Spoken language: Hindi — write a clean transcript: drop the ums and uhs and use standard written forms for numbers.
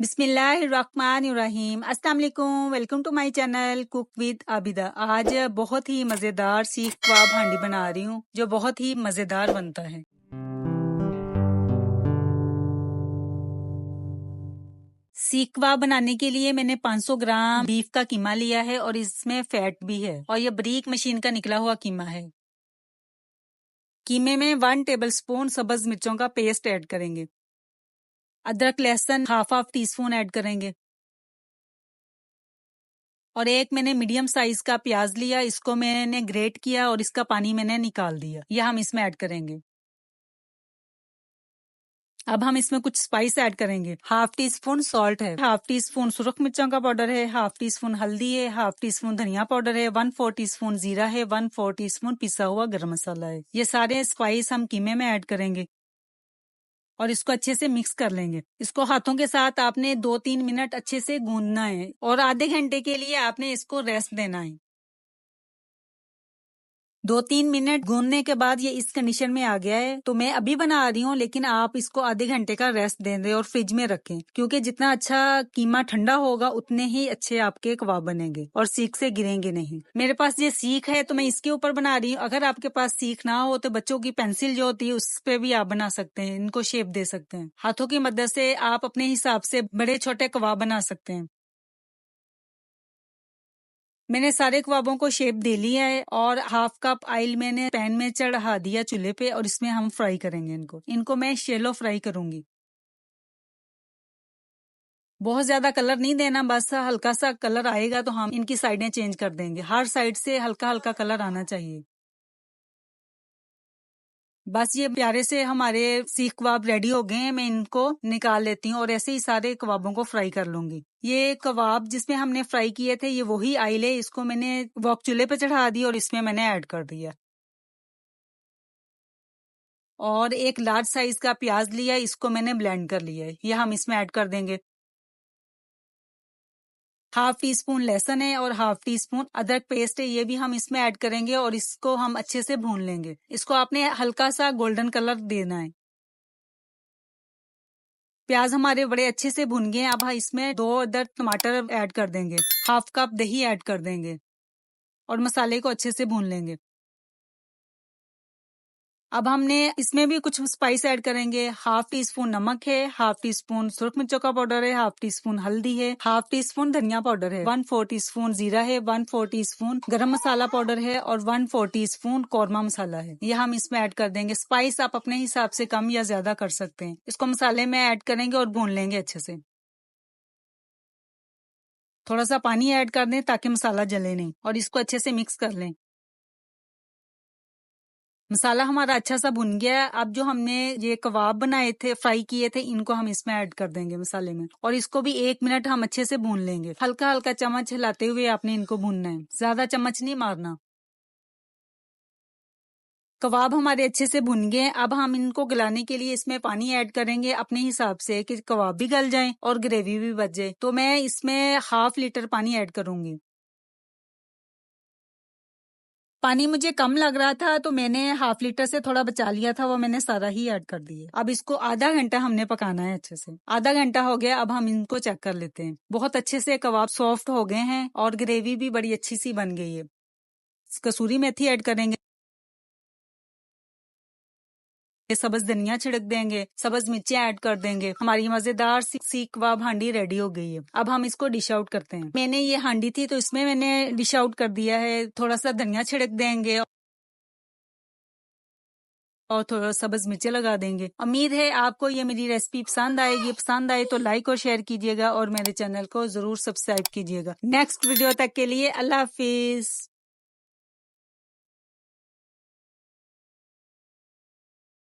बिस्मिल्लाहिर्रहमानिर्रहीम। अस्सलाम वालेकुम, welcome to my channel cook with Abida. आज बहुत ही मज़ेदार सीख कबाब हांडी बना रही हूँ जो बहुत ही मज़ेदार बनता है। सीख कबाब बनाने के लिए मैंने 500 ग्राम बीफ का कीमा लिया है और इसमें फैट भी है और ये बारीक मशीन का निकला हुआ कीमा है। कीमे में 1 टेबलस्पून सब्ज मिर्चों का पेस्ट ऐड करेंगे। अदरक लहसुन हाफ टी स्पून ऐड करेंगे और एक मैंने मीडियम साइज का प्याज लिया, इसको मैंने ग्रेट किया और इसका पानी मैंने निकाल दिया। यह हम इसमें ऐड करेंगे। अब हम इसमें कुछ स्पाइस ऐड करेंगे। हाफ टी स्पून सॉल्ट है, हाफ टी स्पून सुरख मिर्चों का पाउडर है, हाफ टी स्पून हल्दी है, हाफ टी स्पून धनिया पाउडर है, 1/4 टी स्पून जीरा है, 1/4 टी स्पून पिसा हुआ गरम मसाला है। ये सारे स्पाइस हम कीमे में ऐड करेंगे और इसको अच्छे से मिक्स कर लेंगे। इसको हाथों के साथ आपने 2-3 मिनट अच्छे से गूंदना है और आधे घंटे के लिए आपने इसको रेस्ट देना है। 2-3 मिनट गूंदने के बाद ये इस कंडीशन में आ गया है तो मैं अभी बना रही हूँ, लेकिन आप इसको आधे घंटे का रेस्ट दें दें और फ्रिज में रखें, क्योंकि जितना अच्छा कीमा ठंडा होगा उतने ही अच्छे आपके कबाब बनेंगे और सीख से गिरेंगे नहीं। मेरे पास ये सीख है तो मैं इसके ऊपर बना रही हूँ। अगर आपके पास सीख ना हो तो बच्चों की पेंसिल जो होती है उस पे भी आप बना सकते हैं, इनको शेप दे सकते हैं। हाथों की मदद से आप अपने हिसाब से बड़े छोटे कबाब बना सकते हैं। मैंने सारे कबाबों को शेप दे लिया है और हाफ कप ऑयल मैंने पैन में चढ़ा दिया चूल्हे पे और इसमें हम फ्राई करेंगे इनको मैं शैलो फ्राई करूंगी। बहुत ज्यादा कलर नहीं देना, बस हल्का सा कलर आएगा तो हम इनकी साइडें चेंज कर देंगे। हर साइड से हल्का हल्का कलर आना चाहिए। बस ये प्यारे से हमारे सीख कबाब रेडी हो गए हैं। मैं इनको निकाल लेती हूँ और ऐसे ही सारे कबाबों को फ्राई कर लूंगी। ये कबाब जिसमें हमने फ्राई किए थे ये वही ऑयल है, इसको मैंने वॉक चूल्हे पे चढ़ा दी और इसमें मैंने ऐड कर दिया। और एक लार्ज साइज का प्याज लिया, इसको मैंने ब्लेंड कर लिया है, यह हम इसमें ऐड कर देंगे। हाफ टी स्पून लहसुन है और हाफ टी स्पून अदरक पेस्ट है, ये भी हम इसमें ऐड करेंगे और इसको हम अच्छे से भून लेंगे। इसको आपने हल्का सा गोल्डन कलर देना है। प्याज हमारे बड़े अच्छे से भुन गए। अब हम इसमें 2 अदर टमाटर ऐड कर देंगे, हाफ कप दही ऐड कर देंगे और मसाले को अच्छे से भून लेंगे। अब हमने इसमें भी कुछ स्पाइस ऐड करेंगे। हाफ टी स्पून नमक है, हाफ टी स्पून सुरख मिर्चों का पाउडर है, हाफ टी स्पून हल्दी है, हाफ टी स्पून धनिया पाउडर है, 1/4 टी स्पून जीरा है, 1/4 टी स्पून गरम मसाला पाउडर है और 1/4 टी स्पून कौरमा मसाला है। यह हम इसमें ऐड कर देंगे। स्पाइस आप अपने हिसाब से कम या ज्यादा कर सकते हैं। इसको मसाले में ऐड करेंगे और भून लेंगे अच्छे से। थोड़ा सा पानी ऐड कर दें ताकि मसाला जले नहीं और इसको अच्छे से मिक्स कर लें। मसाला हमारा अच्छा सा भुन गया है। अब जो हमने ये कबाब बनाए थे, फ्राई किए थे, इनको हम इसमें ऐड कर देंगे मसाले में और इसको भी 1 मिनट हम अच्छे से भून लेंगे। हल्का हल्का चम्मच हिलाते हुए आपने इनको भूनना है, ज्यादा चम्मच नहीं मारना। कबाब हमारे अच्छे से भुन गए। अब हम इनको गलाने के लिए इसमें पानी ऐड करेंगे अपने हिसाब से कि कबाब भी गल जाए और ग्रेवी भी बच जाए। तो मैं इसमें 1/2 लीटर पानी ऐड करूंगी। पानी मुझे कम लग रहा था तो मैंने 1/2 लीटर से थोड़ा बचा लिया था, वो मैंने सारा ही ऐड कर दिया। अब इसको आधा घंटा हमने पकाना है अच्छे से। आधा घंटा हो गया, अब हम इनको चेक कर लेते हैं। बहुत अच्छे से कबाब सॉफ्ट हो गए हैं और ग्रेवी भी बड़ी अच्छी सी बन गई है। कसूरी मेथी ऐड करेंगे, सब्ज धनिया छिड़क देंगे, सब्ज मिर्ची ऐड कर देंगे। हमारी मजेदार सीख कबाब हांडी रेडी हो गई है। अब हम इसको डिश आउट करते हैं। मैंने ये हांडी थी तो इसमें मैंने डिश आउट कर दिया है। थोड़ा सा धनिया छिड़क देंगे और थोड़ा सब्ज मिर्चे लगा देंगे। उम्मीद है आपको ये मेरी रेसिपी पसंद आएगी। पसंद आए तो लाइक और शेयर कीजिएगा और मेरे चैनल को जरूर सब्सक्राइब कीजिएगा। नेक्स्ट वीडियो तक के लिए अल्लाह हाफिज।